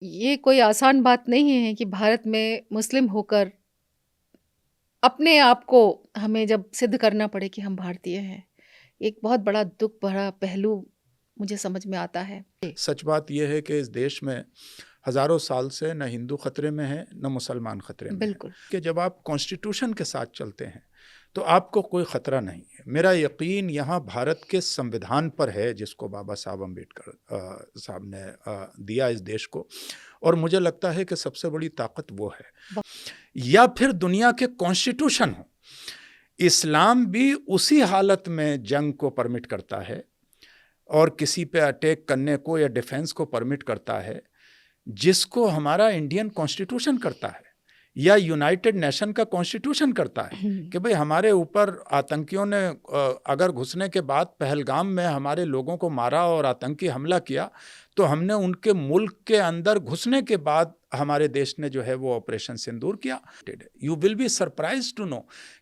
ये कोई आसान बात नहीं है कि भारत में मुस्लिम होकर अपने आप को हमें जब सिद्ध करना पड़े कि हम भारतीय हैं। एक बहुत बड़ा दुःख भरा पहलू मुझे समझ में आता है। सच बात यह है कि इस देश में हज़ारों साल से न हिंदू खतरे में है न मुसलमान खतरे में है बिल्कुल। कि जब आप कॉन्स्टिट्यूशन के साथ चलते हैं तो आपको कोई ख़तरा नहीं है। मेरा यकीन यहाँ भारत के संविधान पर है जिसको बाबा साहब अम्बेडकर साहब ने दिया इस देश को, और मुझे लगता है कि सबसे बड़ी ताकत वो है। या फिर दुनिया के कॉन्स्टिट्यूशन हो, इस्लाम भी उसी हालत में जंग को परमिट करता है और किसी पे अटैक करने को या डिफेंस को परमिट करता है जिसको हमारा इंडियन कॉन्स्टिट्यूशन करता है या यूनाइटेड नेशन का कॉन्स्टिट्यूशन करता है कि भाई हमारे ऊपर आतंकियों ने अगर घुसने के बाद पहलगाम में हमारे लोगों को मारा और आतंकी हमला किया तो हमने उनके मुल्क के अंदर घुसने के बाद हमारे देश ने जो है वो ऑपरेशन सिंदूर किया। You will be surprise to know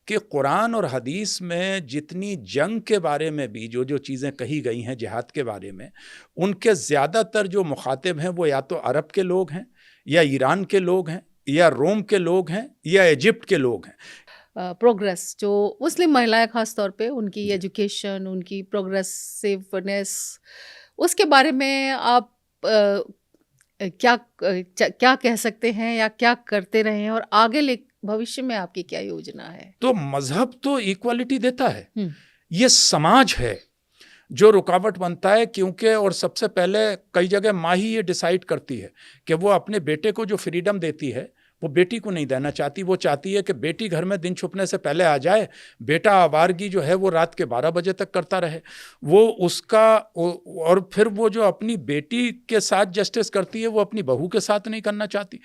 कि कुरान और हदीस में जितनी जंग के बारे में भी जो जो चीज़ें कही गई हैं जिहाद के बारे में, उनके ज़्यादातर जो मुखातिब हैं वो या तो अरब के लोग हैं या ईरान के लोग हैं या रोम के लोग हैं या इजिप्ट के लोग हैं। प्रोग्रेस जो मुस्लिम महिलाएं खास तौर पे उनकी एजुकेशन, उनकी प्रोग्रेसिवनेस, उसके बारे में आप क्या कह सकते हैं या क्या करते रहे हैं और आगे ले भविष्य में आपकी क्या योजना है? तो मजहब तो इक्वालिटी देता है, ये समाज है जो रुकावट बनता है, क्योंकि और सबसे पहले कई जगह माँ ही ये डिसाइड करती है कि वो अपने बेटे को जो फ्रीडम देती है वो बेटी को नहीं देना चाहती। वो चाहती है कि बेटी घर में दिन छुपने से पहले आ जाए, बेटा आवारगी जो है वो रात के 12 बजे तक करता रहे। वो उसका और फिर वो जो अपनी बेटी के साथ जस्टिस करती है वो अपनी बहू के साथ नहीं करना चाहती।